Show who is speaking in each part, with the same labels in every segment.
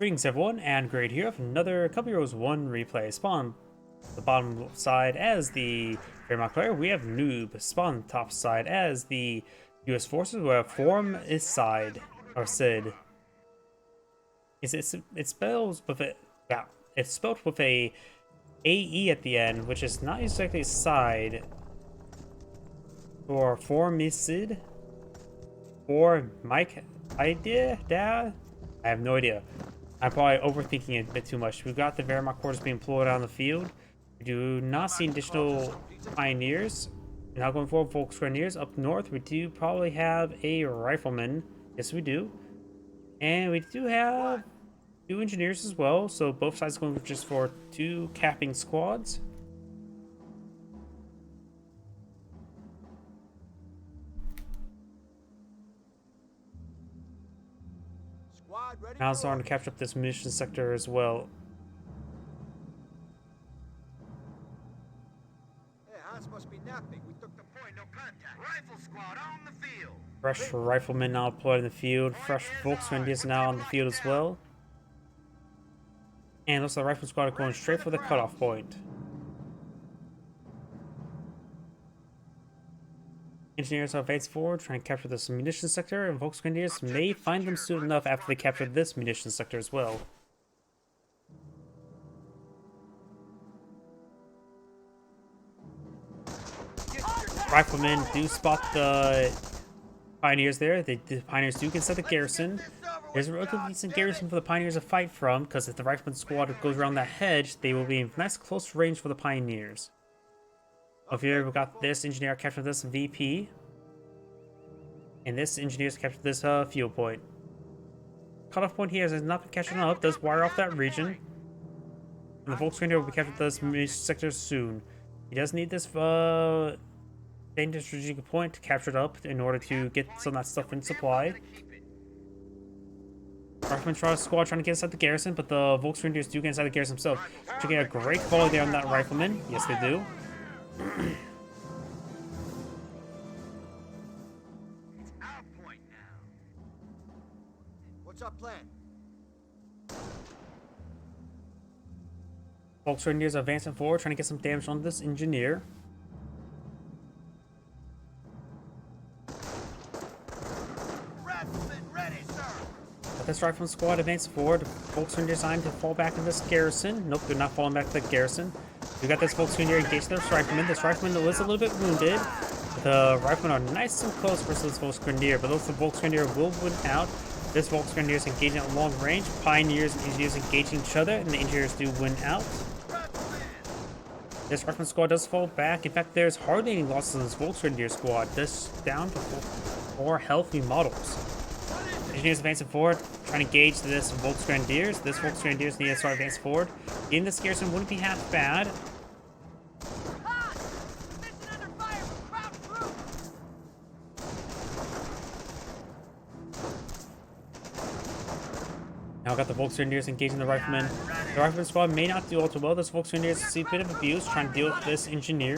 Speaker 1: Greetings everyone, and Great here with another Couple Heroes 1 replay. Spawn the bottom side as the Wehr player, we have Noob. Spawn top side as the US forces, we have Formicidae, or Sid. It spells with a, yeah, it's spelled with a AE at the end, which is not exactly side. Or Formicid? Or Mike idea? Dad? I have no idea. I'm probably overthinking it a bit too much. We've got the Wehrmacht quarters being pulled out on the field. We do not see additional pioneers. Now going forward, Volksgrenadiers. Up north, we do probably have a rifleman. Yes, we do. And we do have 2 engineers as well. So both sides going just for 2 capping squads. Now starting to capture up this munition sector as well.
Speaker 2: Must be napping. We took the point, no contact. Rifle squad on the field.
Speaker 1: Fresh riflemen now deployed in the field. Fresh Volksgrenadiers now on the field as well. And looks like the rifle squad are going straight for the cutoff point. Engineers are advancing forward, trying to capture this munition sector, and Volksgrenadiers may find them soon enough after they capture this munition sector as well. Riflemen do spot the pioneers there. The pioneers do get set the garrison. There's a relatively decent garrison for the pioneers to fight from, because if the rifleman squad goes around that hedge, they will be in nice close range for the pioneers. Over here, we've got this engineer captured this VP. And this engineer's captured this field point. Cutoff point here has not been captured up, does wire off that region. And the Volksgrenadier will be captured this sector soon. He does need this dangerous strategic point captured up in order to get some of that stuff in supply. Rifleman squad trying to get inside the garrison, but the Volksgrenadiers do get inside the garrison themselves. To get a great volley there on that rifleman. Yes, they do.
Speaker 2: It's our point now. What's our plan?
Speaker 1: Volksgrenadiers are advancing forward, trying to get some damage on this engineer. This rifleman squad advancing forward. Volksgrenadiers designed to fall back in this garrison. Nope, they're not falling back to the garrison. We got this Volksgrenadier engaged this rifleman. This rifleman is a little bit wounded. The riflemen are nice and close versus this Volksgrenadier, but those the Volksgrenadier will win out. This Volksgrenadier is engaging at long range. Pioneers and engineers engaging each other, and the engineers do win out. This rifleman squad does fall back. In fact, there's hardly any losses in this Volksgrenadier squad. Just down to 4 healthy models. Engineers advancing forward, trying to engage this Volksgrenadiers. This Volksgrenadiers need to start advancing forward. In this garrison wouldn't be half bad. Now got the Volksgrenadiers engaging the riflemen. The rifleman squad may not do all too well. This Volksgrenadiers see a bit of abuse, trying to deal with this engineer.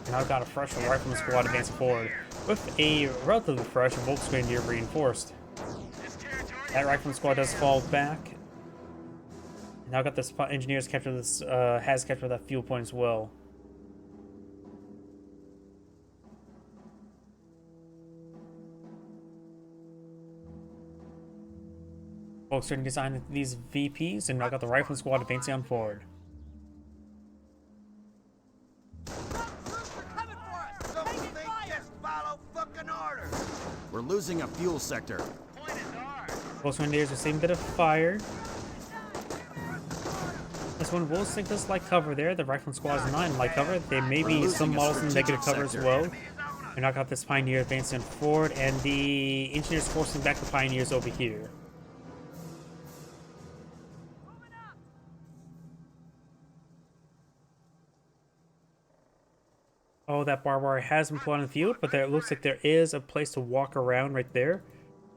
Speaker 1: And now got a fresh rifleman squad advancing forward with a relatively fresh Volksgrenadier reinforced. That rifleman squad does fall back. Now got this engineers capture this has captured that fuel point as well. Folks are designing these VPs, and now got the rifleman squad advancing on forward.
Speaker 3: We're losing a fuel sector.
Speaker 1: Volksgrenadiers receiving a bit of fire. This one will sink this light cover there. The rifleman squad is not in light cover. There may be some models in negative cover as well. And I got this pioneer advancing forward, and the engineers forcing back the pioneers over here. Oh, that barbed wire has been put on the field, but there it looks like there is a place to walk around right there.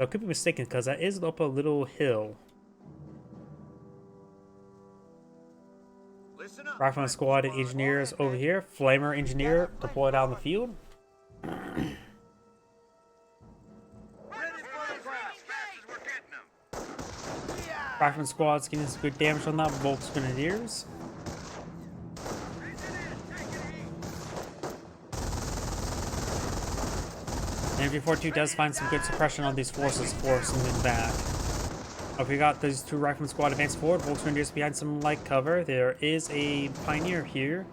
Speaker 1: I could be mistaken, because that is up a little hill. Rifleman squad and engineers over here. Flamer engineer deployed out in the field. Rifleman squad's getting some good damage on that. Volk's Grenadiers. MG42 does find some good suppression on these forces, forcing them back. If we got those two Rifleman squad advanced forward, Volk's Grenadiers behind some light cover. There is a Pioneer here.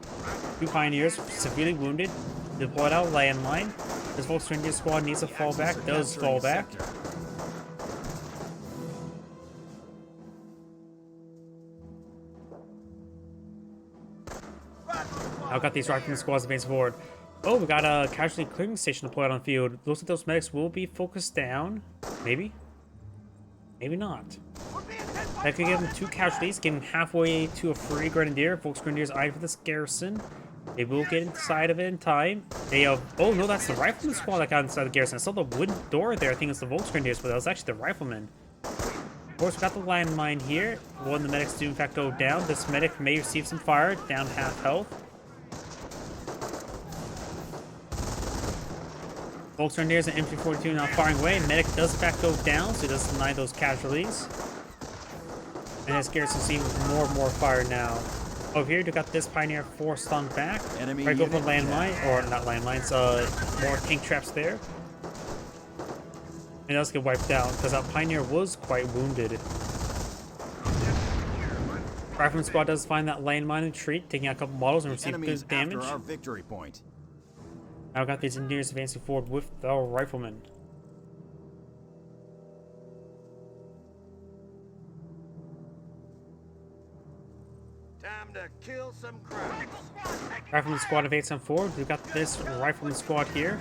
Speaker 1: Two Pioneers severely wounded. Deployed out landmine. This Volk's Grenadier squad needs to fall back. Does fall back. I've got these Rifleman squads advanced forward. Oh, we got a casualty clearing station deployed on the field. Looks like those medics will be focused down. Maybe. Maybe not. That could give them 2 casualties, getting halfway to a free Grenadier. Volk's Grenadiers eyed for this garrison. They will get inside of it in time. They have. Oh no, that's the Rifleman squad that got inside the garrison. I saw the wooden door there. I think it's the Volk's Grenadiers, but that was actually the Riflemen. Of course, we got the landmine here. One of the medics do in fact go down. This medic may receive some fire, down half health. Volk's Grenadiers and MG42 now firing away. Medic does in fact go down, so he does deny those casualties. And his garrison seeing more and more fire now. Over here, we got this Pioneer forced on back.
Speaker 3: Enemy
Speaker 1: Try to go for
Speaker 3: unit
Speaker 1: landmine, or not landmines, more tank traps there. And does get wiped out, because that Pioneer was quite wounded. Rifleman squad does find that landmine and retreat, taking out a couple models and receive good damage.
Speaker 3: After our victory point.
Speaker 1: Now got these engineers advancing forward with the riflemen.
Speaker 2: Time to kill some crowds.
Speaker 1: Rifleman squad advancing forward. We've got this rifleman squad here.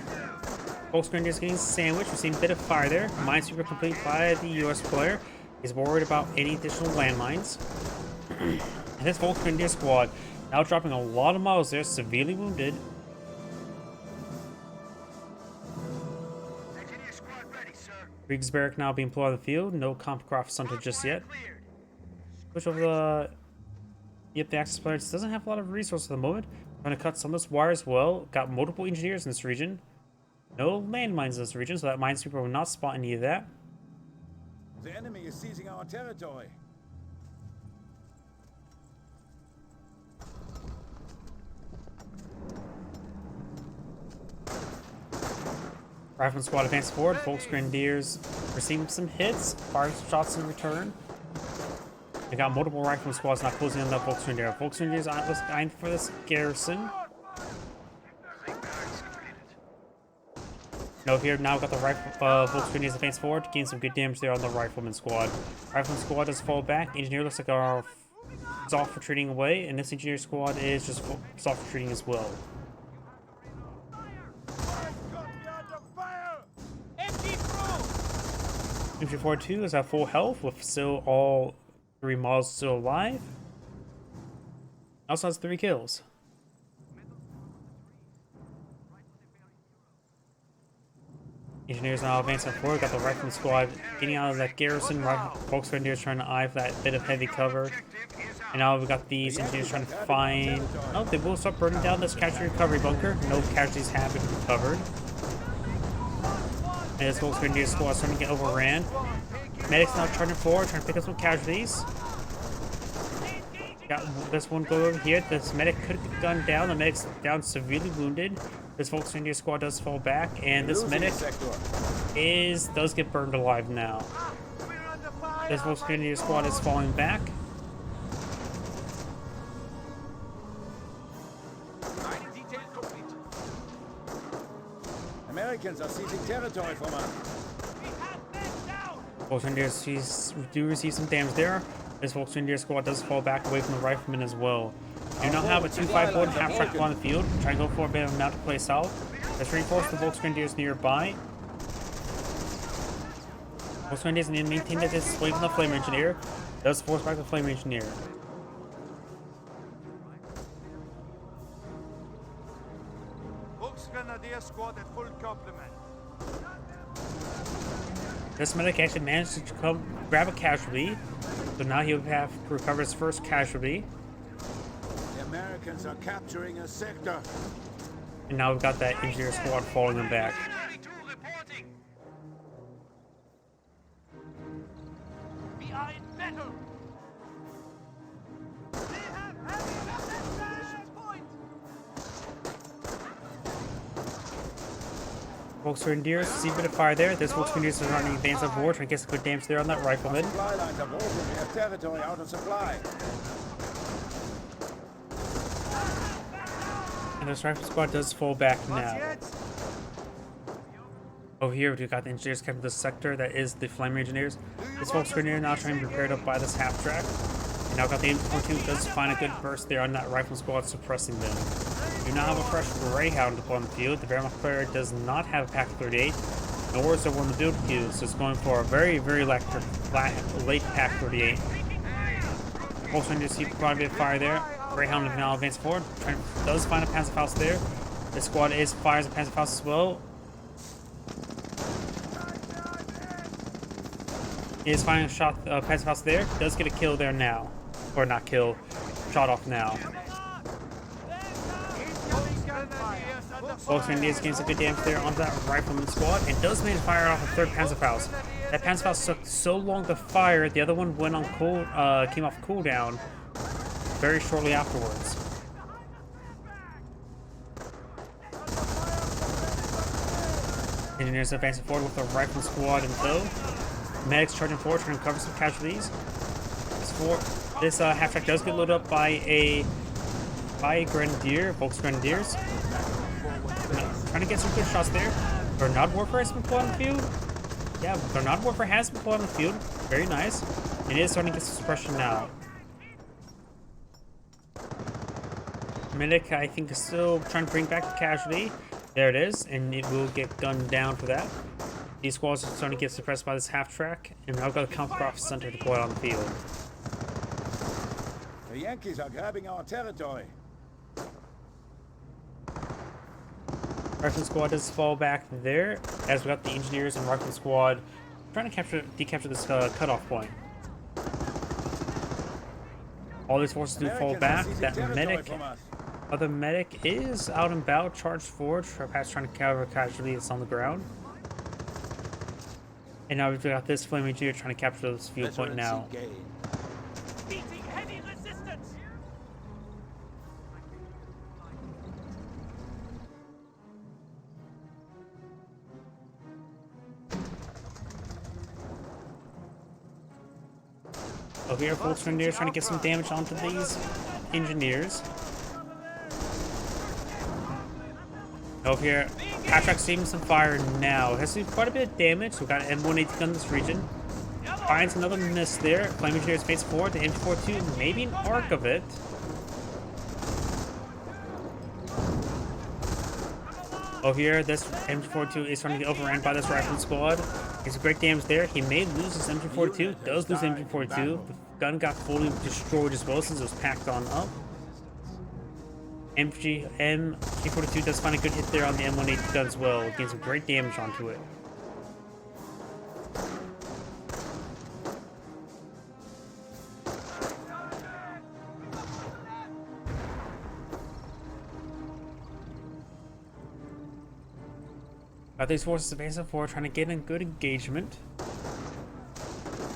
Speaker 1: Volk's Grenadiers getting sandwiched. We've seen a bit of fire there. Minesweeper complete by the US player. He's worried about any additional landmines. And this Volk's Grenadier squad now dropping a lot of models there, severely wounded. Briggs Barrack now being employed on the field. No Compcroft Hunter just yet. Switch over the... Yep, the Axis player doesn't have a lot of resources at the moment. Trying to cut some of this wire as well. Got multiple engineers in this region. No landmines in this region, so that Minesweeper will not spot any of that.
Speaker 4: The enemy is seizing our territory.
Speaker 1: Rifleman squad advanced forward. Volk's Grenadiers receiving some hits. Fire shots in return. We got multiple Rifleman squads not closing on the Volk's Grenadier. Volk's Grenadiers eyeing for this garrison. No, here now we've got the Volk's Grenadiers advanced forward, getting some good damage there on the Rifleman squad. Rifleman squad does fall back. Engineer looks like our soft retreating away, and this engineer squad is just soft retreating as well. MG42 is at full health with still all 3 models still alive. Also has 3 kills. Engineers now advancing forward. Got the Rifleman squad getting out of that garrison. Volk's Grenadiers trying to eye for that bit of heavy cover. And now we've got these engineers trying to find... Oh, they will start burning down this casualty recovery bunker. No casualties have been recovered. And this Volk's Grenadier squad is starting to get overran. Medics now charging forward, trying to pick up some casualties. Got this one go over here. This medic could have gone down. The medic's down severely wounded. This Volk's Grenadier squad does fall back, and this medic does get burned alive now. This Volk's Grenadier squad is falling back.
Speaker 4: Americans are seizing territory from us.
Speaker 1: Volk's Grenadiers do receive some damage there. This Volk's Grenadier squad does fall back away from the riflemen as well. Do not have a 2-5-1 half track on the field. Try and go for a bit of amount to play south. Let's reinforce the Volk's Grenadiers nearby. Volk's Grenadiers need to maintain that this away from the Flame Engineer. Does force back the Flame Engineer.
Speaker 2: Volk's Grenadier squad at full complement.
Speaker 1: This medic actually managed to come grab a casualty, so now he'll have to recover his first casualty.
Speaker 4: The Americans are capturing a sector.
Speaker 1: And now we've got that engineer squad falling him back.
Speaker 2: We are in battle.
Speaker 1: Volksgrenadiers, see a bit of fire there. This Volksgrenadiers are running advance of war, trying to get some good damage there on that rifleman.
Speaker 4: Supply lines have opened. We have territory out of supply.
Speaker 1: And this rifle squad does fall back now. Over here, we've got the engineers capturing the sector that is the Flame Engineers. This Volksgrenadier now trying to be prepared up by this half track. And now got the M42 does find a good burst there on that rifle squad, suppressing them. We do not have a fresh Greyhound deployed on the field. The Wehrmacht player does not have a Pack 38, nor is there one in the build queue, so it's going for a very, very late Pack 38. Volksgrenadiers see quite a bit of fire there. Greyhound is now advanced forward. Does find a Panzerfaust there. This squad fires a Panzerfaust as well. Is finding a shot Panzerfaust there. Does get a kill there now. Or not kill. Shot off now. Volksgrenadiers getting some good damage there onto that rifleman squad. And does manage to fire off a third Panzerfaust. That Panzerfaust took so long to fire, the other one went on came off cooldown very shortly afterwards. Engineers advancing forward with the rifle squad in tow. Medics charging forward, trying to cover some casualties. This half track does get loaded up by a Grenadier, Volksgrenadiers. Trying to get some good shots there. Grenade Warfare has been deployed on the field. Yeah, Grenade Warfare has been deployed on the field. Very nice. It is starting to get some suppression now. Medic, I think, is still trying to bring back the casualty. There it is, and it will get gunned down for that. These squads are starting to get suppressed by this half track, and now got a Kampfkraft Center deployed on the field.
Speaker 4: The Yankees are grabbing our territory.
Speaker 1: Rifle squad does fall back there, as we got the engineers and rifle squad trying to decapture this cutoff point. All these forces do fall back. That medic, other medic is out and about, charged forward, perhaps trying to cover casualty that's on the ground. And now we've got this Flame Engineer trying to capture this field point now.
Speaker 2: Meeting heavy resistance.
Speaker 1: Over here, Volksgrenadiers trying to get some damage onto these engineers. Over here, half-track saving some fire now. It has to do quite a bit of damage. We've got an M180 gun in this region. Finds another miss there. Flame Engineers face forward. The M42, maybe an arc of it. Over here, this M42 is starting to get overrun by this rifle squad. It's great damage there. He may lose his M42. Does lose M42. The gun got fully destroyed as well since it was packed on up. M42 does find a good hit there on the M180 gun as well. Gains some great damage onto it. Got these forces advancing forward, trying to get in good engagement.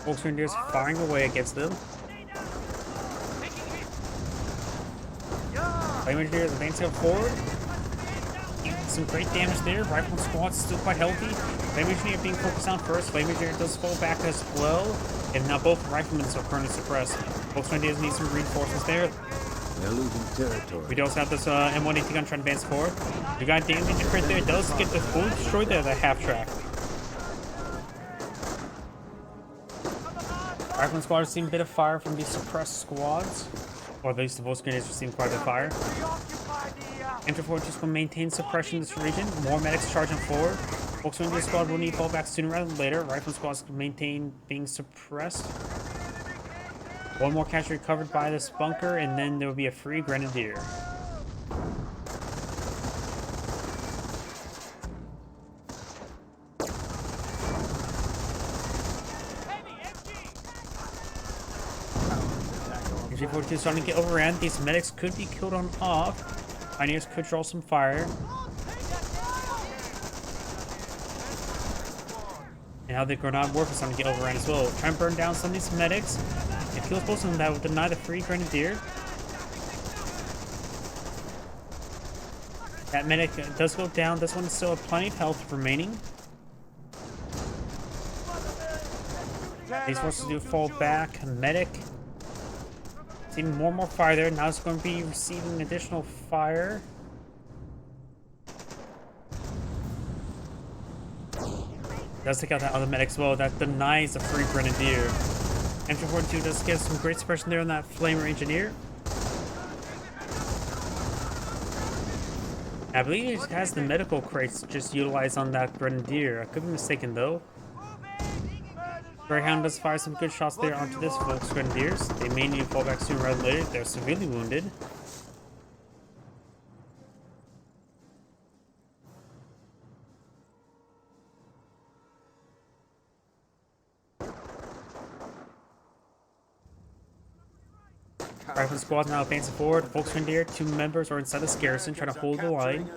Speaker 1: Volksgrenadiers firing away against them. Flame Engineers advancing forward. Some great damage there. Rifle squad still quite healthy. Flame Engineer being focused on first. Flame Engineer does fall back as well. And now both riflemen are currently suppressed. Volksgrenadiers need some reinforcements there.
Speaker 4: They're losing territory.
Speaker 1: We also have this M180 gun trying to advance forward. We got damage to crit there. It does get the fully destroyed there, that half track. Rifleman squad has seen a bit of fire from these suppressed squads. Or at least the Volksgrenadiers have seen quite a bit of fire. M4 just will maintain suppression in this region. More medics charging forward. Volksgrenadier squad will need fallback sooner rather than later. Rifleman squads maintain being suppressed. One more casualty recovered by this bunker, and then there will be a free Grenadier. MG42 is starting to get overran. These medics could be killed on off. Pioneers could draw some fire. And now the Grenade Warfare is starting to get overran as well. Try and burn down some of these medics. It kills both of them, that would deny the free Grenadier. That medic does go down. This one still have plenty of health remaining. These forces do fall back. Medic. Seeing more and more fire there. Now it's going to be receiving additional fire. Does take out that other medic as well. That denies the free grenadier. M242 does get some great suppression there on that flamer engineer. I believe he has the medical crates just utilized on that grenadier. I could be mistaken though. Greyhound does fire some good shots there onto this Volks grenadiers. They may need to fall back sooner rather than later. They're severely wounded. Rifle squad now advancing forward. Volks grenadier, 2 members are inside this garrison trying to hold the line.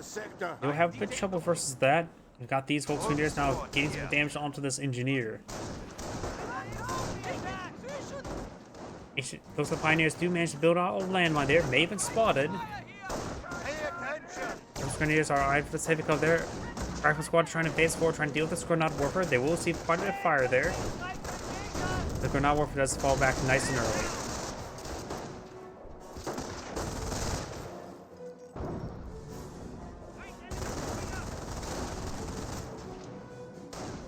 Speaker 1: They'll have a bit of trouble versus that. We've got these Volks grenadiers now getting some damage onto this engineer. Those pioneers do manage to build out a landmine there. May have been spotted. Those grenadiers are eyed for this heavy cover there. Rifle squad trying to advance forward, trying to deal with this grenade warfare. They will receive quite a bit of fire there. The grenade warfare does fall back nice and early.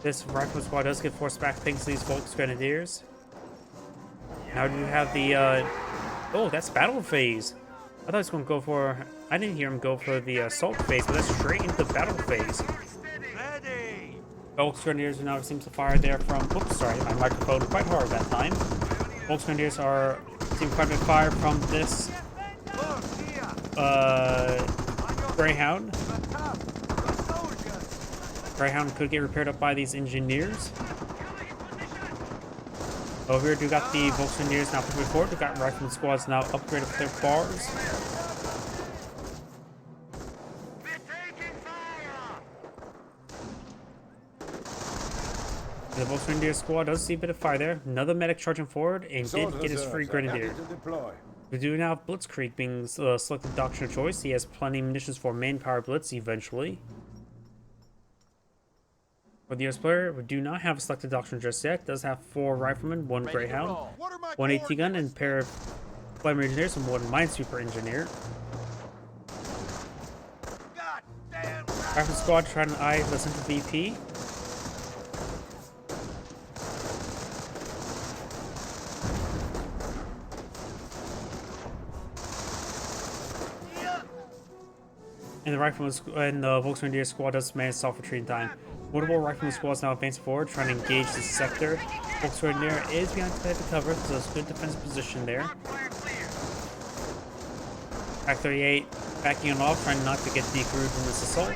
Speaker 1: This rifle squad does get forced back thanks to these Volks grenadiers. Now do you have the, oh, that's battle phase. I thought he was going to go for, I didn't hear him go for the assault phase, but that's straight into the battle phase. Volks grenadiers are now receiving some fire there from, oops, sorry, my microphone quite hard that time. Volks grenadiers are receiving quite a bit of fire from this, Greyhound. Greyhound could get repaired up by these engineers. Over here, we got the Volks grenadiers now pushing forward. We got rifleman squads now upgraded with their bars. The Volks grenadier squad does see a bit of fire there. Another medic charging forward and did get his free grenadier. We do now have Blitzkrieg being selected doctrine of choice. He has plenty of munitions for manpower blitz eventually. For the US player, we do not have a selected doctrine just yet. It does have 4 riflemen, 1 Greyhound, 1 AT gun, and a pair of flamer engineers and 1 minesweeper engineer. Rifle squad trying to eye the central VP. And the rifleman and the Volks grenadier squad does manage self-retreat in time. Multiple rifleman squads now advancing forward, trying to engage this sector. Volks grenadier is behind the cover, so it's a good defensive position there. Pack 38 backing it off, trying not to get decrewed from this assault.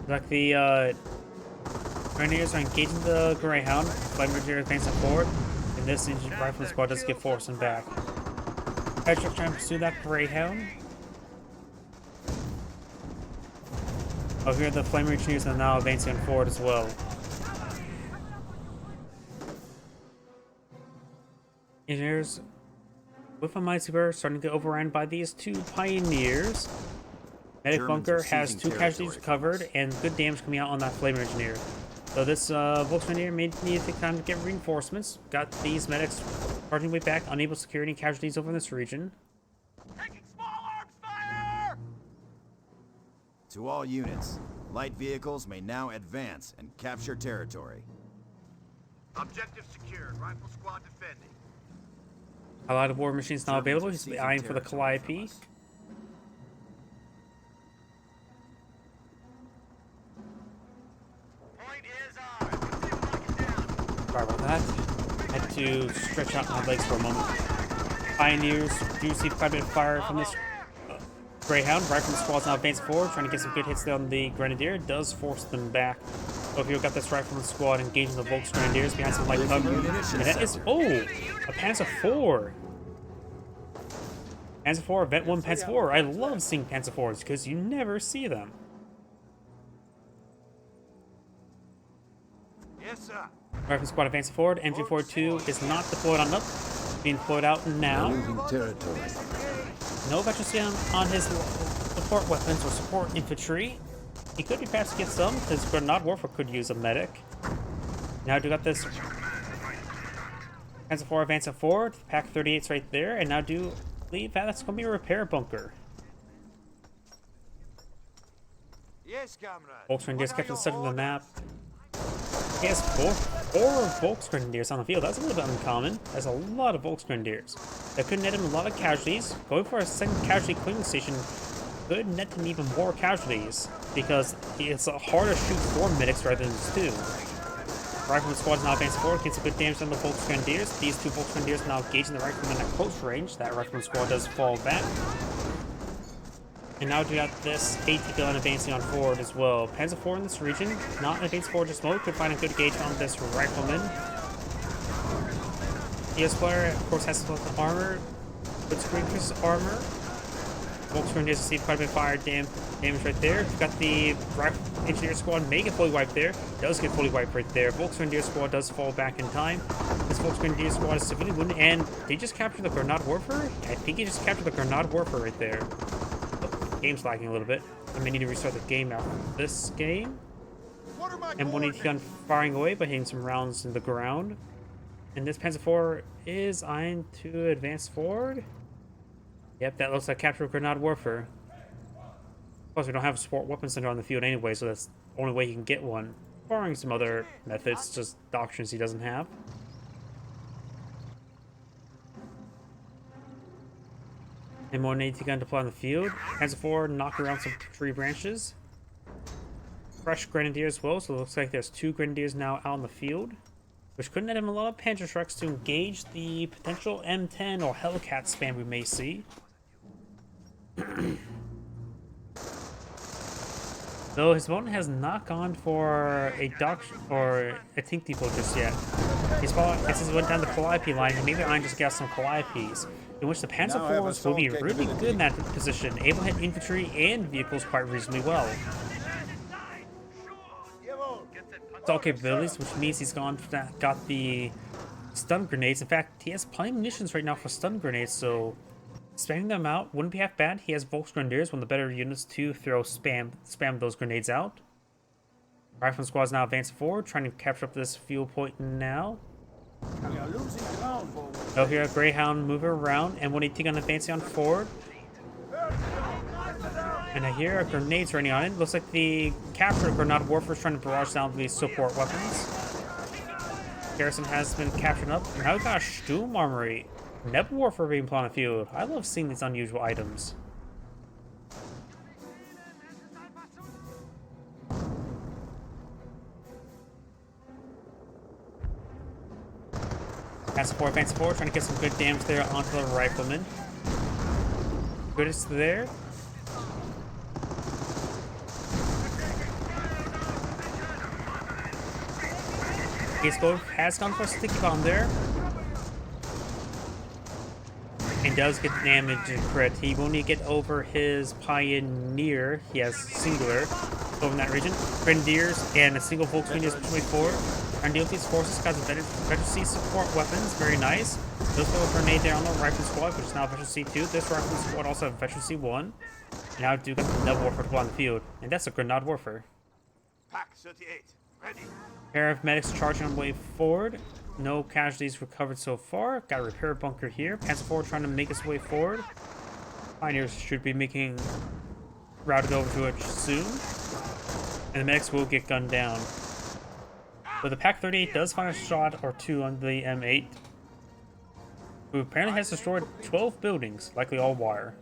Speaker 1: Like the grenadiers are engaging the Greyhound. Flamer engineer advancing forward. And this rifle squad does get forced and back. Patrick trying to pursue that Greyhound. Over here, the flamer engineers are now advancing forward as well. Engineers with a minesweeper starting to get overrun by these 2 pioneers. Medic bunker has 2 casualties recovered and good damage coming out on that flamer engineer. So this Volks grenadier may need to take time to get reinforcements. Got these medics charging way back, unable to secure any casualties over in this region.
Speaker 2: Taking small arms fire!
Speaker 3: To all units, light vehicles may now advance and capture territory.
Speaker 2: Objective secured. Rifle squad defending.
Speaker 1: A lot of war machines now available. He's eyeing for the Calliope. Sorry about that. Had to stretch out my legs for a moment. Pioneers do see quite a bit of fire from this Greyhound. Rifleman squad's now advancing forward, trying to get some good hits on the Grenadier. Does force them back. Over here, we've got this Rifleman squad engaging the Volks Grenadiers behind some light cover. And that is, oh, a Panzer IV. Panzer IV, Vet 1 Panzer IV. I love seeing Panzer IVs because you never see them.
Speaker 2: Yes, sir.
Speaker 1: Rifle squad advancing forward. MG42 is not deployed on up. Being deployed out
Speaker 4: We're
Speaker 1: now.
Speaker 4: losing territory.
Speaker 1: No veterancy on his support weapons or support infantry. He could be fast to get some, because Grenade Warfare could use a medic. Now do got this Panzer IV advancing forward. Pack 38's right there, and now do believe that's going to be a repair bunker.
Speaker 2: Yes, comrade.
Speaker 1: Volksgrenadiers kept to the center of the map. He has four Volksgrenadiers on the field. That's a little bit uncommon. There's a lot of Volksgrenadiers. That could net him a lot of casualties. Going for a second casualty clearing station could net him even more casualties, because it's harder to shoot 4 medics rather than 2. Rifleman squad is now advancing forward, getting some good damage on the Volksgrenadiers. These 2 Volksgrenadiers now engaging the Rifleman at close range. That Rifleman squad does fall back. And now we got this AT gun advancing on forward as well. Panzer IV in this region, not advancing forward just mode, could find a good gauge on this Rifleman. ES player, of course, has some armor, good screen for his armor. Volksgrenadiers receive quite a bit of fire damage right there. We've got the Engineer squad may get fully wiped there. Does get fully wiped right there. Volksgrenadier squad does fall back in time. This Volksgrenadier squad is severely wounded, and they just captured the Grenade Warfare? I think he just captured the Grenade Warfare right there. Oh, game's lagging a little bit. I may need to restart the game after this game. And M180 gun firing away by hitting some rounds in the ground. And this Panzer IV is eyeing to advance forward. Yep, that looks like capture of Grenade Warfare. Plus, we don't have a support weapon center on the field anyway, so that's the only way he can get one. Barring some other methods, just doctrines he doesn't have. M180 gun deployed on the field. Panzer IV knock around some tree branches. Fresh Grenadier as well, so it looks like there's 2 Grenadiers now out in the field, which could net him a lot of Panzerschrecks to engage the potential M10 or Hellcat spam we may see. Though his opponent has not gone for a tank depot just yet. Since he went down the Calliope line, and maybe I just got some Calliopes, in which the Panzer IVs will be really good in that position, able to hit infantry and vehicles quite reasonably well. Assault capabilities, which means he's got the stun grenades. In fact, he has plenty of munitions right now for stun grenades, so spamming them out wouldn't be half bad. He has Volksgrenadiers, one of the better units to spam those grenades out. Rifleman squad is now advancing forward, trying to capture up this fuel point now.
Speaker 4: We are losing ground.
Speaker 1: Oh, here a Greyhound moving around, and when he take on advancing on forward. And I hear grenades running on it. Looks like the capture of Grenade Warfare is trying to barrage down these support weapons. Garrison has been captured up. Now we've got a Sturm Armory. Nebel Warfare being put on the field. I love seeing these unusual items. Advance forward, trying to get some good damage there onto the Rifleman. Good is there. Has gone for a sticky bomb there. And does get damage and crit. He will need to get over his Pioneer. He has Singular over in that region. Grenadiers and a single Volkswagen is pushing forward. Trying to deal with these forces because of Veteran support weapons. Very nice. Those go a grenade there on the Rifleman squad, which is now Veteran C2. This Rifleman squad also has Veteran C1. Now do got the Nebel Warfare to on the field. And that's a Grenade Warfare.
Speaker 2: Pack 38, ready.
Speaker 1: Pair of medics charging on the way forward. No casualties recovered so far. Got a repair bunker here. Panzer IV trying to make its way forward. Pioneers should be routed over to it soon. And the medics will get gunned down. But the Pack 38 does find a shot or 2 on the M8, who apparently has destroyed 12 buildings, likely all wire.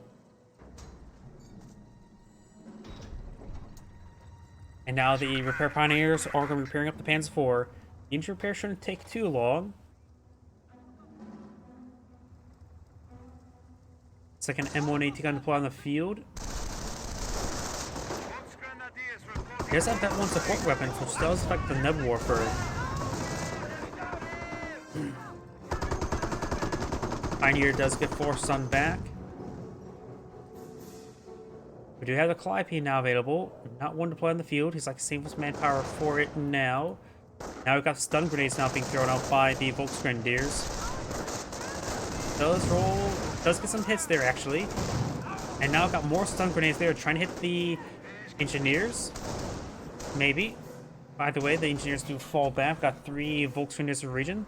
Speaker 1: And now the repair pioneers are going to be repairing up the Panzer IV. The engine repair shouldn't take too long. Second M180 gun deployed on the field. Here's that Vet 1 support weapon, which does affect the Nebel Warfare. Pioneer does get forced on back. We do have the Calliope now available. Not one to play on the field. He's like the safest manpower for it now. Now we've got stun grenades now being thrown out by the Volksgrenadiers. Does get some hits there actually. And now I've got more stun grenades there trying to hit the engineers. Maybe. By the way, the engineers do fall back. We've got 3 Volksgrenadiers in the region.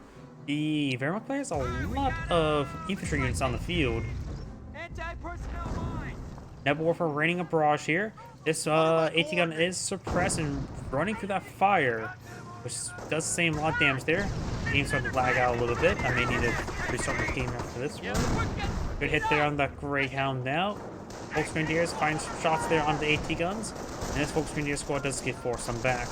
Speaker 1: The Wehrmacht players, a lot of infantry units on the field.
Speaker 2: Anti-personnel mine.
Speaker 1: Nebelwerfer raining a barrage here. This AT gun is suppressed and running through that fire, which does the same lot of damage there. The game's starting to lag out a little bit. I may need to restart the game after this one. Good hit there on that Greyhound now. Volksgrenadiers find some shots there on the AT guns. And this Volksgrenadier squad does get forced some back.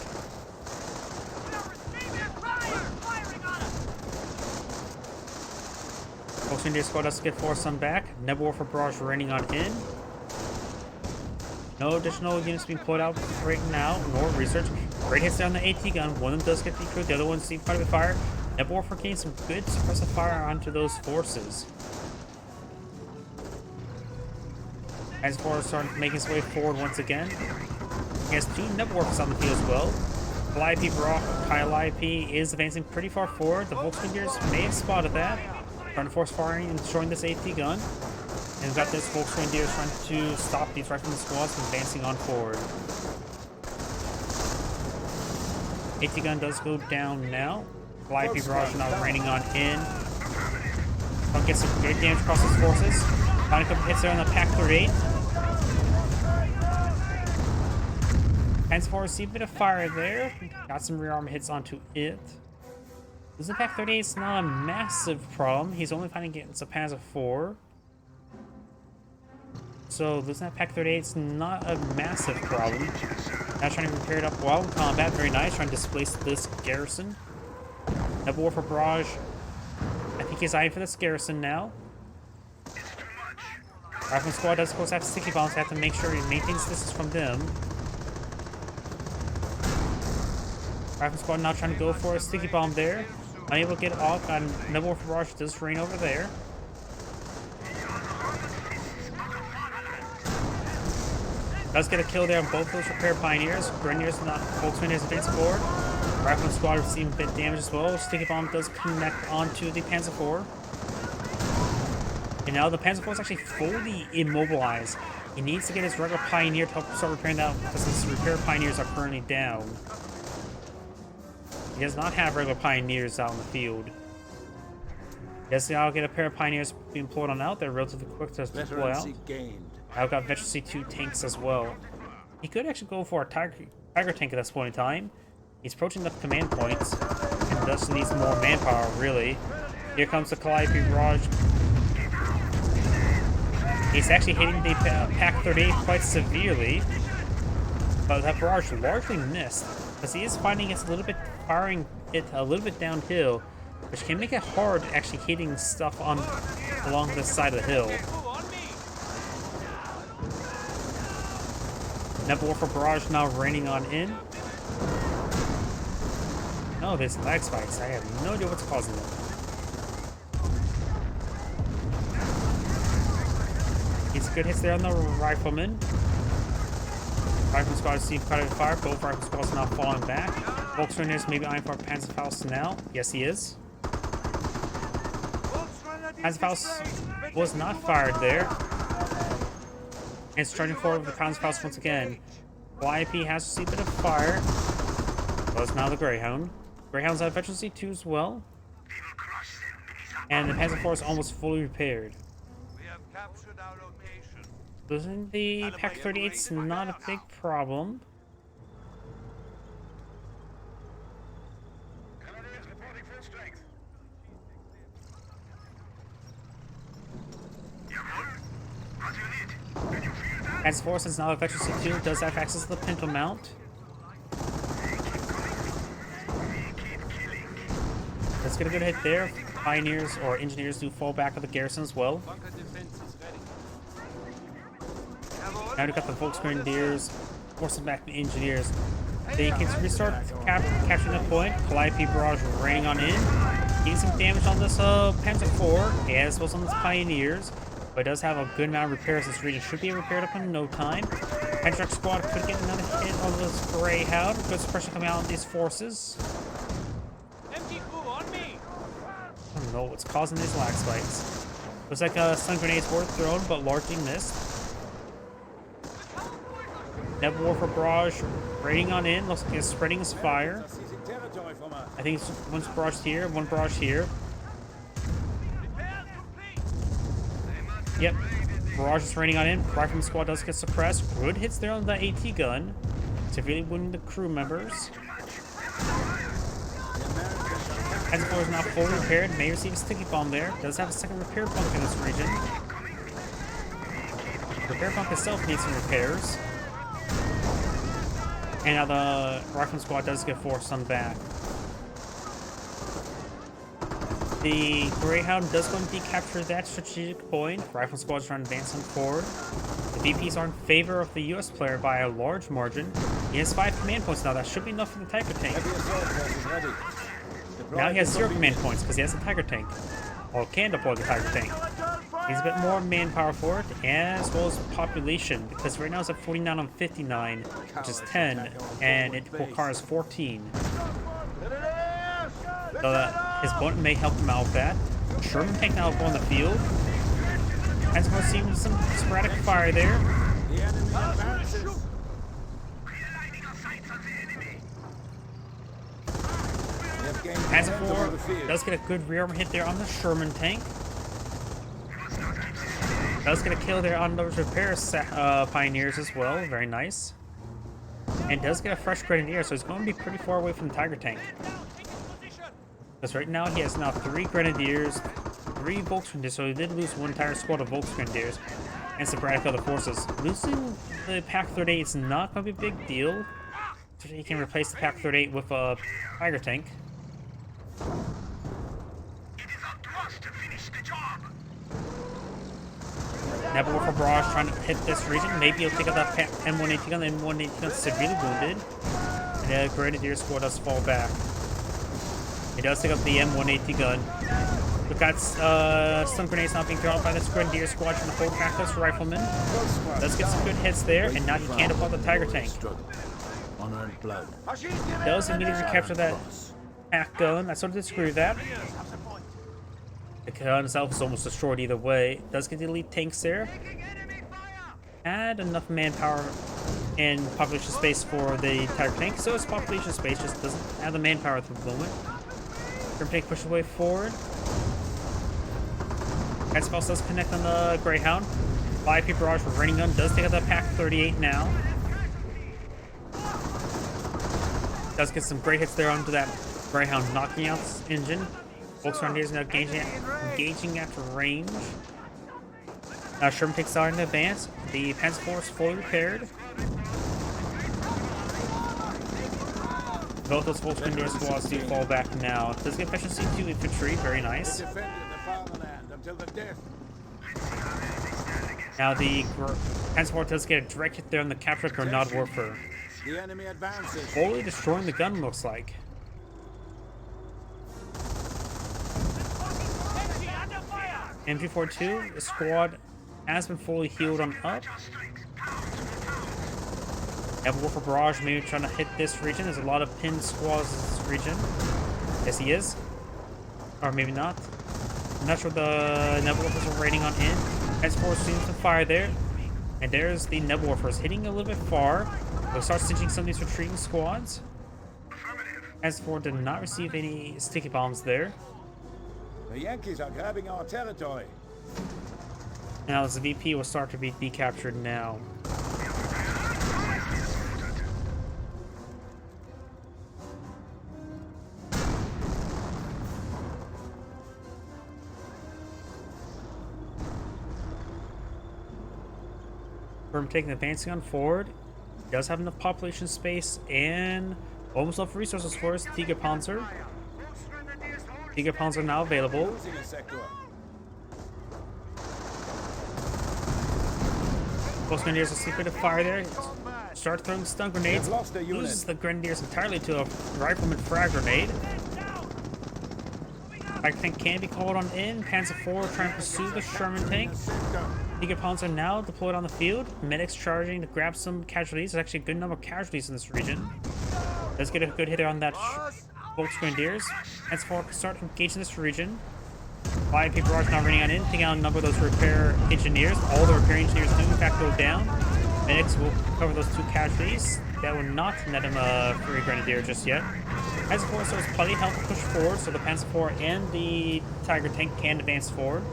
Speaker 1: Volksgrenadier squad does get forced some back. Nebelwerfer barrage raining on in. No additional units being put out right now, nor research. Great hits there on the AT gun. One of them does get decreed, the other one seems quite a bit of fire. Nebelwerfer gains some good suppressive fire onto those forces. As forces start making its way forward once again. He has 2 Nebelwerfers on the field as well. Kyle IP is advancing pretty far forward. The Volksgrenadiers may have spotted that. Trying to force firing and destroying this AT gun. And we've got this Volksgrenadier trying to stop these rifleman squads from advancing on forward. AT gun does go down now. IP barrage now raining on in. I'll get some great damage across his forces. Find a couple hits there on the Pack-38. Panzer IV see a bit of fire there. Got some rear armor hits onto it. Losing Pack-38 is not a massive problem. He's only finding getting some Panzer IV. So losing that Pack-38 is not a massive problem. Now trying to repair it up while in combat. Very nice. Trying to displace this garrison. Nebelwerfer barrage. I think he's eyeing for this garrison now. Rifleman squad does of course have sticky bombs. So have to make sure he maintains distance from them. Rifleman squad now trying to go for a sticky bomb there. Unable to get off. Got Nebelwerfer barrage does rain over there. Does get a kill there on both those repair pioneers. Grenadiers not Volksgrenadiers advance forward. Rifleman squad receiving a bit of damage as well. Sticky bomb does connect onto the Panzer IV. And now the Panzer IV is actually fully immobilized. He needs to get his regular pioneer to help start repairing that because his repair pioneers are currently down. He does not have regular pioneers out in the field. Yes, I'll get a pair of pioneers being employed on out. They're relatively quick to deploy out. I've got Veteran C2 tanks as well. He could actually go for a Tiger tank at this point in time. He's approaching the command points and thus needs more manpower, really. Here comes the Calliope Barrage. He's actually hitting the Pack-38 quite severely. But that barrage largely missed, because he is finding it's a little bit firing it a little bit downhill, which can make it hard actually hitting stuff on along this side of the hill. Nebelwerfer barrage now raining on in. No, there's lag spikes. I have no idea what's causing them. He's good hits there on the rifleman. Rifleman squad received quite a bit of fire. Both rifle squads now falling back. Volksgrenadiers maybe eyeing for Panzerfaust now. Yes, he is. Panzerfaust was not fired there. And starting forward with the Panzerfaust once again. YP has received a bit of fire. Well, it's now the Greyhound. Greyhound's at Veteran C2 as well. And the Panzer IV is almost fully repaired.
Speaker 2: We have captured our location.
Speaker 1: Losing the Pack-38 is not a big problem. Panzer IV, since now a Veteran C2, does have access to the Pinto mount. Let's get a good hit there. Pioneers or engineers do fall back with the garrison as well. Now we've got the Volksgrenadiers forcing back the engineers. They can restart capturing that point. Calliope barrage raining on in. Getting some damage on this Panzer IV, as well as on this Pioneers. But it does have a good amount of repairs. This region should be repaired up in no time. Patriot squad could get another hit on this Greyhound. Good suppression coming out on these forces. don't know what's causing these lag spikes. Looks like stun grenades were thrown, but largely missed. Nebula Warfare Barrage raiding on in. Looks like it's spreading his fire. I think it's one barrage here, one barrage here. Yep. Barrage is raining on in. Rifleman squad does get suppressed. Good hits there on the AT gun. Severely wounding the crew members. Hezbollah is now fully repaired. May receive a sticky bomb there. Does have a second repair bunk in this region. The repair bunk itself needs some repairs. And now the Rifleman squad does get forced on back. The Greyhound does go and decapture that strategic point. Rifleman squad is trying to advance on forward. The VPs are in favor of the US player by a large margin. He has 5 command points now. That should be enough for the Tiger tank. Now he has 0 command points because he has a Tiger tank. Or can deploy the Tiger tank. He's a bit more manpower for it, as well as population, because right now it's at 49 on 59, which is 10, and it requires 14. So his opponent may help him out with that. Sherman tank now go on the field. As we're seeing some sporadic fire there.
Speaker 4: The enemy advances.
Speaker 1: As before, does get a good rear armor hit there on the Sherman tank. Does get a kill there on those repair pioneers as well. Very nice. And does get a fresh grenadier, so he's going to be pretty far away from the Tiger tank. Because right now he has now 3 grenadiers, 3 Volksgrenadiers, so he did lose one entire squad of Volksgrenadiers and sporadic other forces. Losing the Pak-38 is not going to be a big deal. He can replace the Pak-38 with a Tiger tank. Nebula Warfare Barrage trying to hit this region. Maybe he'll take out that M180 gun. The M180 gun is severely wounded. And the Grenadier squad does fall back. He does take out the M180 gun. We've got stun grenades now being thrown by this Grenadier squad trying to hold back those riflemen. Does get some good hits there, and now he can't deploy the Tiger tank. Does immediately capture that Pak gun. I sort of disagree with that. The gun itself is almost destroyed either way. Does get the elite tanks there. Add enough manpower and population space for the Tiger tank. So it's population space, just doesn't have the manpower at the moment. Grim tank push away forward. Headspell does connect on the Greyhound. 5P barrage for raining gun. Does take out that Pak-38 now. Does get some great hits there onto that Greyhound, knocking out this engine. Volkswagen is now engaging at range. Now Sherman takes out in advance. The Panzer IV is fully repaired. Both those Volkswagen squads do fall back now. Does get efficiency to infantry, very nice. Now the Panzer IV does get a direct hit there on the capture Grenade Warfare.
Speaker 4: The enemy advances.
Speaker 1: Fully destroying the gun, looks like. MG42, the squad has been fully healed on up. Nebula Warfare Barrage maybe trying to hit this region. There's a lot of pinned squads in this region. Yes, he is. Or maybe not. I'm not sure the Nebula Warfare are raiding on in. S4 seems to fire there. And there's the Nebula Warfare hitting a little bit far. We'll start cinching some of these retreating squads. S4 did not receive any sticky bombs there.
Speaker 4: The Yankees are grabbing our territory.
Speaker 1: Now the VP will start to be decaptured now. From taking advancing on forward, he does have enough population space and almost enough resources for his Tiger Panzer. Tiger Panzer now available. Both Grenadiers will see a bit of fire there. Start throwing stun grenades. Loses the Grenadiers entirely to a Rifleman frag grenade. I think can be called on in. Panzer IV trying to pursue the Sherman tank. Tiger Panzer now deployed on the field. Medics charging to grab some casualties. There's actually a good number of casualties in this region. Let's get a good hitter on that Volksgrenadiers. Panzer IV can start engaging this region. 5 people are now running on in, taking out a number of those repair engineers. All the repair engineers do in fact go down. Medics will cover those 2 casualties. That will not net him a free grenadier just yet. As of course, there's plenty of help to push forward, so the Panzer IV and the Tiger tank can advance forward.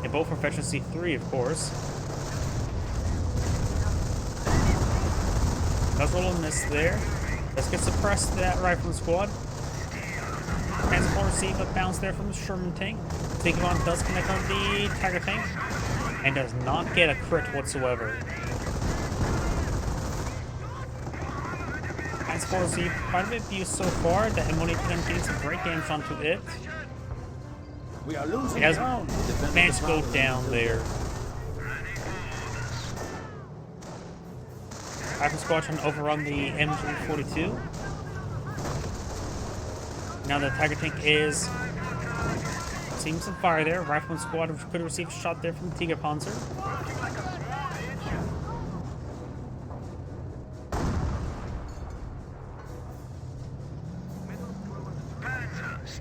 Speaker 1: And both are efficiency 3, of course. Does roll a miss there. Let's get suppressed that rifleman squad. Panzer IV receive a bounce there from the Sherman tank. Tigron does connect on the Tiger tank and does not get a crit whatsoever. Panzer IV received quite a bit of abuse so far. The M118 getting some great damage onto it.
Speaker 4: We are losing
Speaker 1: It has
Speaker 4: ground.
Speaker 1: managed to go down there. Rifle squad trying to overrun the MG42. Now the Tiger tank is seeing some fire there. Rifleman squad could receive a shot there from the Tiger Panzer.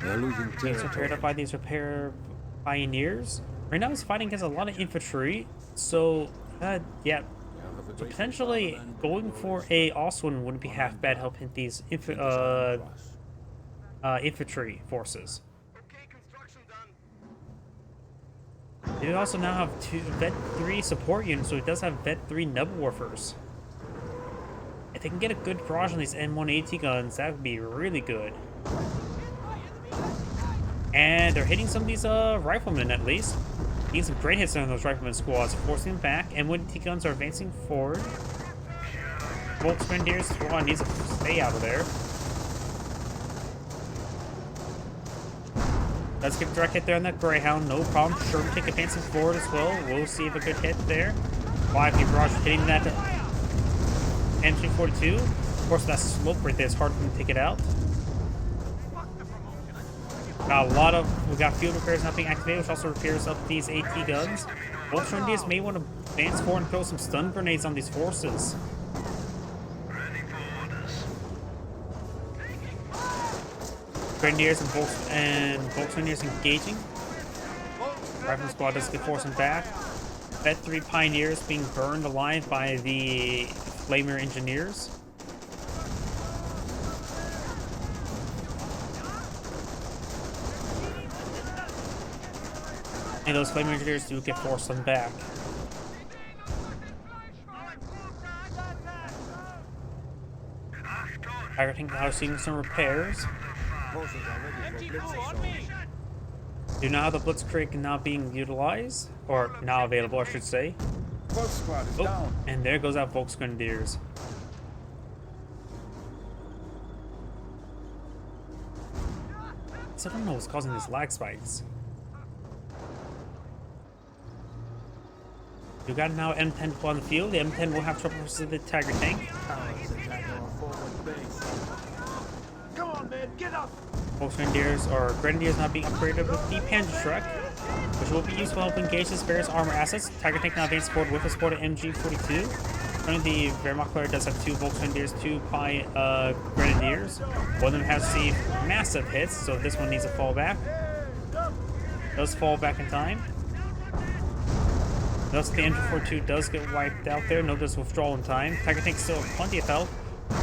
Speaker 4: They're losing
Speaker 1: Being repaired up by these repair pioneers. Right now he's fighting against a lot of infantry, so yeah. So potentially going for a Oswin wouldn't be half bad helping these infantry forces.
Speaker 2: Okay, construction done.
Speaker 1: They also now have 2 Vet 3 support units, so he does have Vet 3 Nebelwerfers. If they can get a good barrage on these M180 guns, that would be really good. And they're hitting some of these riflemen at least. Getting some great hits on those riflemen squads, forcing them back. M180 guns are advancing forward. Volksgrenadiers squad needs to stay out of there. Let's get a direct hit there on that Greyhound, no problem. Sherman tank advancing forward as well. We'll see if a good hit there. 5 barrage hitting that MG42. Of course, that slope right there is hard for them to take it out. We got field repairs not being activated, which also repairs up these AT guns. Volksgrenadiers may want to advance forward and throw some stun grenades on these forces. Grenadiers and Volksgrenadiers engaging. Rifleman squad does get forcing back. Vet 3 Pioneers being burned alive by the Flamer engineers. And those Flamer engineers do get forced on back. I think now seeing some repairs. Do now the Blitzkrieg now being utilized, or now available, I should say. Oh, and there goes our Volksgrenadiers. So I don't know what's causing these lag spikes. You got now M10 on the field. The M10 will have trouble with the Tiger tank.
Speaker 2: Come on, man, get up!
Speaker 1: Volksgrenadiers or Grenadiers not being upgraded with the Panzerschreck, which will be useful to help engage his various armor assets. Tiger tank now advanced forward with a supported MG42. Only the Wehrmacht player does have 2 Volksgrenadiers, 2 Grenadiers. One of them has received massive hits, so this one needs to fall back. Does fall back in time. Thus, the MG42 does get wiped out there. No, does withdrawal in time. Tiger tank still has plenty of health.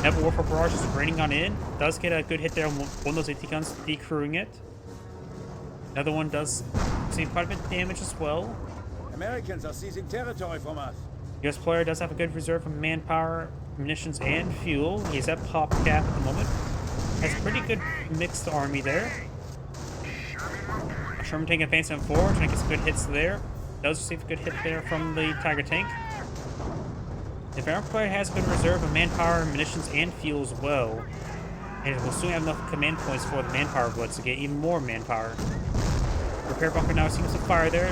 Speaker 1: Nebelwerfer barrage is raining on in. Does get a good hit there on one of those AT guns, decrewing it. Another one does receive quite a bit of damage as well.
Speaker 4: Americans are seizing territory from us.
Speaker 1: US player does have a good reserve of manpower, munitions, and fuel. He's at pop cap at the moment. Has a pretty good mixed army there. Sherman tank advancing forward, trying to get some good hits there. Does receive a good hit there from the Tiger tank. The Wehr player has a good reserve of manpower, munitions, and fuel as well. And will soon have enough command points for the manpower blitz to get even more manpower. Repair bunker now seems to fire there.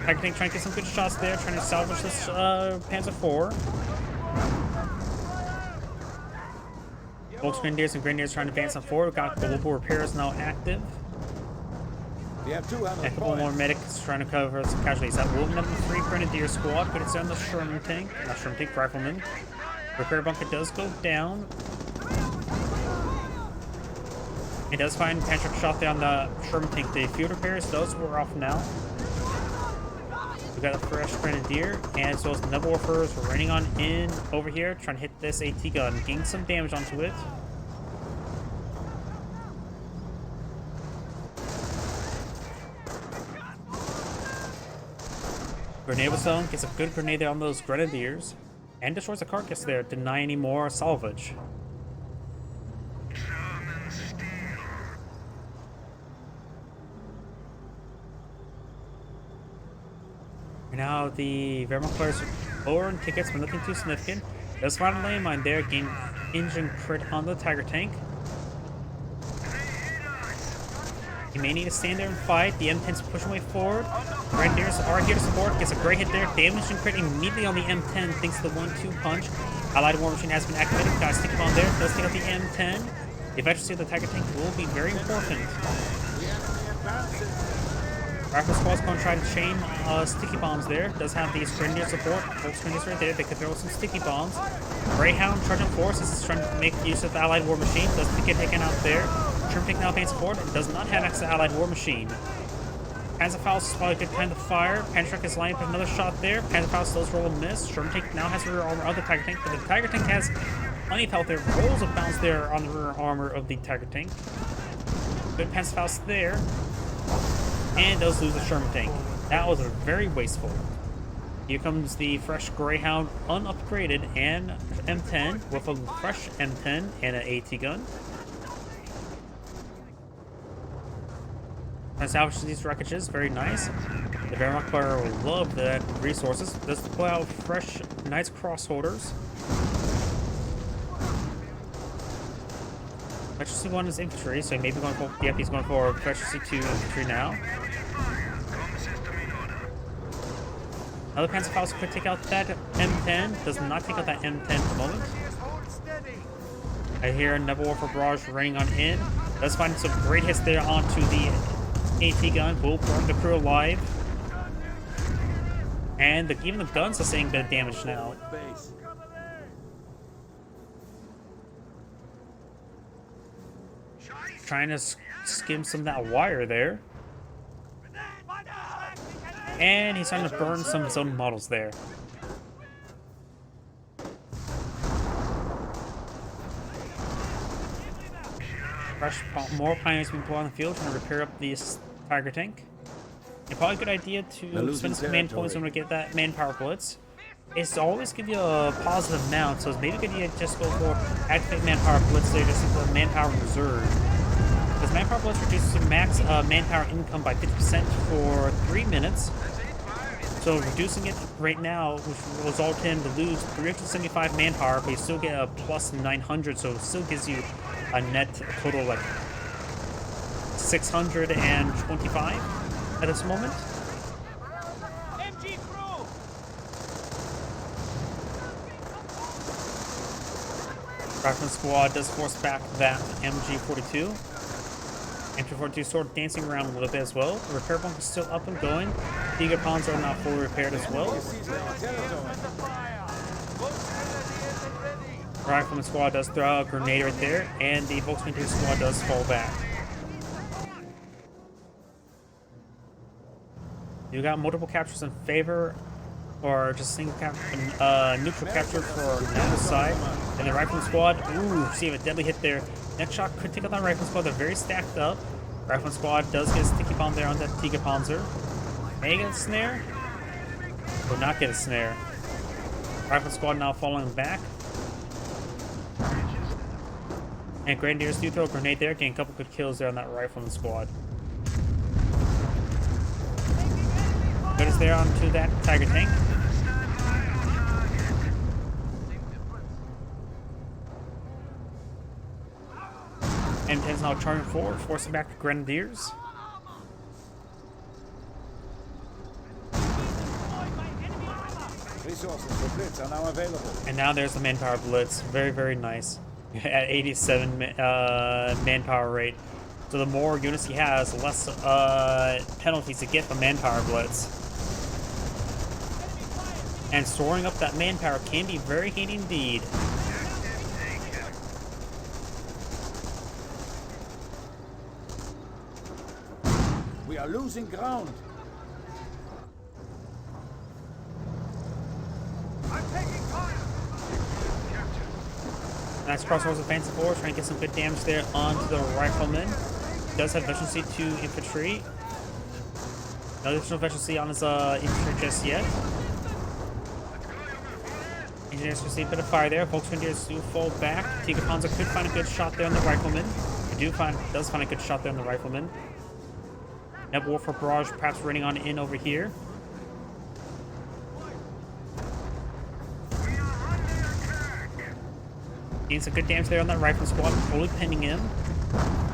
Speaker 1: Tiger tank trying to get some good shots there, trying to salvage this Panzer IV. Volksgrenadiers and Grenadiers trying to advance on forward. We've got global repairs now active.
Speaker 4: We have 200
Speaker 1: A couple more medics trying to cover some casualties. That will have the 3 Grenadier squad, but it's on the Sherman tank. Not Sherman tank, Rifleman. Repair bunker does go down. It does find Patrick shot there on the Sherman tank. The field repairs, those were off now. We got a fresh grenadier, and so as the Noble Warfers raining on in over here, trying to hit this AT gun, getting some damage onto it. Grenade zone gets a good grenade there on those grenadiers, and destroys the carcass there, denying any more salvage. Now the Wehrmacht players lowering tickets, but nothing too significant. Does find a landmine there, gain engine crit on the Tiger tank. He may need to stand there and fight. The M10's pushing way forward. Grenadiers are here to support. Gets a great hit there. Damage and crit immediately on the M10 thanks to the 1-2 punch. Allied War Machine has been activated. Got a stick bomb there. Does take out the M10. The efficiency of the Tiger tank will be very important. Rifle Squad's going to try to chain sticky bombs there. Does have these grenadier support. Folks grenadiers right there. They can throw some sticky bombs. Greyhound charging force is trying to make use of the Allied War Machine. Does get taken out there. Sherman tank now paying support and does not have access to Allied War Machine. Panzerfaust is probably a good time to fire. Patrick is lining up another shot there. Panzerfaust does roll a miss. Sherman tank now has the rear armor of the Tiger tank, but the Tiger tank has plenty of health there. Rolls of bounce there on the rear armor of the Tiger tank. Good Panzerfaust there. And does lose the Sherman tank. That was very wasteful. Here comes the fresh Greyhound unupgraded and M10 with a fresh M10 and an AT gun. And salvage these wreckages, very nice. The Wehrmacht player will love the resources. Does pull out fresh, nice crossholders. Efficiency 1 is infantry, so he may be going for, yep, he's going for efficiency 2 infantry now. Another Panzerfaust could take out that M10, does not take out that M10 at the moment. I hear Noble Warfare Barrage raining on in. Does find some great hits there onto the AT gun, will burn the crew alive. And even the guns are saying a bit of damage now. Trying to skim some of that wire there. And he's trying to burn some of his own models there. Fresh, more pioneers being put on the field trying to repair up this Tiger tank. And probably a good idea to spend some man points in order to get that manpower blitz. Is to always give you a positive amount, so it's maybe a good idea to just go for activate manpower blitz there just for manpower reserve. Because manpower blitz reduces your max manpower income by 50% for 3 minutes. So reducing it right now, which will result in to lose 375 manpower, but you still get a plus 900, so it still gives you a net total like 625 at this moment. Rifleman Squad does force back that MG42. MG42 sort of dancing around a little bit as well. The repair bunk is still up and going. The Eager Ponds are not fully repaired as well. Rifleman Squad does throw out a grenade right there, and the Volkswagen Squad does fall back. You got multiple captures in favor, or just single neutral capture for Noble side. And the Rifleman Squad, ooh, see a deadly hit there. Next shot could take out that Rifleman Squad. They're very stacked up. Rifleman Squad does get a sticky bomb there on that Tiger Panzer. May get a snare, or not get a snare. Rifleman Squad now falling back. And Grenadiers do throw a grenade there, getting a couple good kills there on that Rifleman Squad. Good is there onto that Tiger tank. M10's now charging forward, forcing back the Grenadiers.
Speaker 4: Resources for Blitz are now available.
Speaker 1: And now there's the manpower blitz. Very, very nice. At 87 manpower rate. So the more units he has, the less penalties to get from manpower blitz. And storing up that manpower can be very handy indeed.
Speaker 4: We are losing ground.
Speaker 2: I'm taking fire!
Speaker 1: Nice crossroads advancing forward, trying to get some good damage there onto the rifleman. He does have efficiency to infantry. No additional efficiency on his infantry just yet. Engineers can see a bit of fire there. Volksgrenadiers do fall back. Tiger Panzer could find a good shot there on the rifleman. Does find a good shot there on the rifleman. Neb Warfare Barrage perhaps running on in over here. Getting some good damage there on that rifle squad, fully pinning him.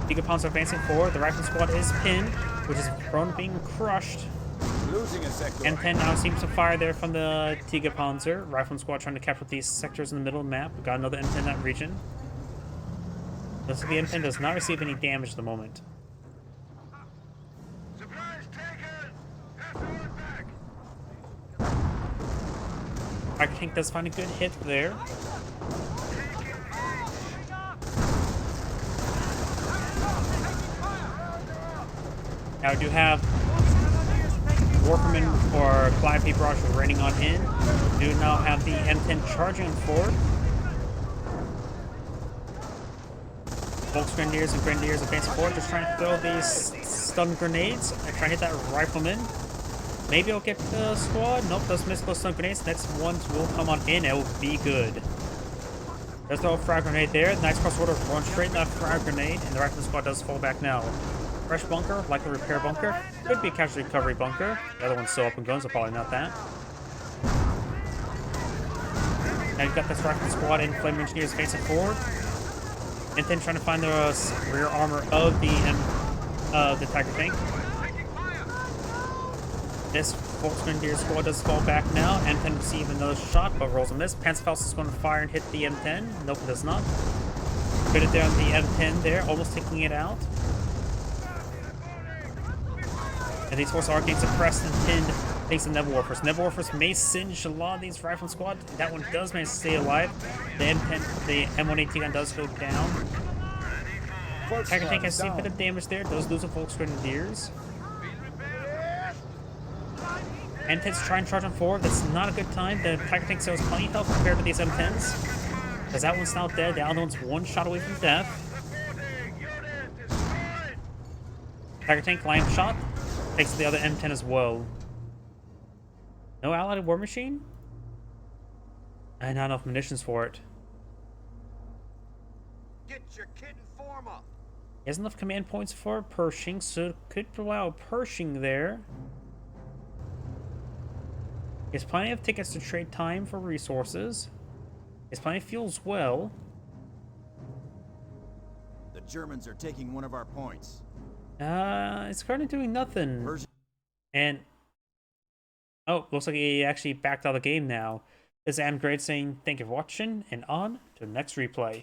Speaker 1: Tiger Panzer advancing forward. The rifle squad is pinned, which is prone to being crushed.
Speaker 4: Losing a sector.
Speaker 1: M10 now seems to fire there from the Tiger Panzer. Rifleman squad trying to capture these sectors in the middle of the map. We got another M10 in that region. Looks like the M10 does not receive any damage at the moment.
Speaker 2: Supplies taken! Pass the word back!
Speaker 1: Tiger Tank does find a good hit there. Now we do have Warferman or Calliope Barrage raining on in. We do now have the M10 charging forward. Volksgrenadiers and Grenadiers advancing forward, just trying to throw these stun grenades and try to hit that rifleman. Maybe I'll get the squad. Nope, those miss those stun grenades. Next ones will come on in. It will be good. There's no frag grenade there. Nice cross order, run straight in that frag grenade, and the rifleman squad does fall back now. Fresh bunker, like a repair bunker. Could be a casualty recovery bunker. The other one's still up and going, so probably not that. Now you've got this rifleman squad and flame engineers facing forward. And then trying to find the rear armor of the Tiger Tank. This Volksgrenadier squad does fall back now. M10 receive another shot, but rolls a miss. Panzerfaust is going to fire and hit the M10. Nope, it does not. Put it down the M10 there, almost taking it out. And these forces are getting suppressed and pinned thanks to Neb Warfers. Neb Warfers may singe a lot of these rifle squad. That one does manage to stay alive. The M10, the M180 gun does go down. Tiger Tank has seen a bit of damage there. Does lose a Volksgrenadiers. M10's trying to charge on forward. That's not a good time. The Tiger Tank still has plenty of health compared to these M10s. Because that one's now dead. The other one's one shot away from death. Tiger Tank line shot. Takes the other M10 as well. No allied war machine? And not enough munitions for it.
Speaker 2: Get your kit and form up!
Speaker 1: He has enough command points for Pershing, so it could allow Pershing there. He has plenty of tickets to trade time for resources. He has plenty of fuel as well.
Speaker 3: The Germans are taking one of our points.
Speaker 1: It's currently doing nothing. And oh, looks like he actually backed out of the game now. This is Adam Grade saying thank you for watching, and on to the next replay.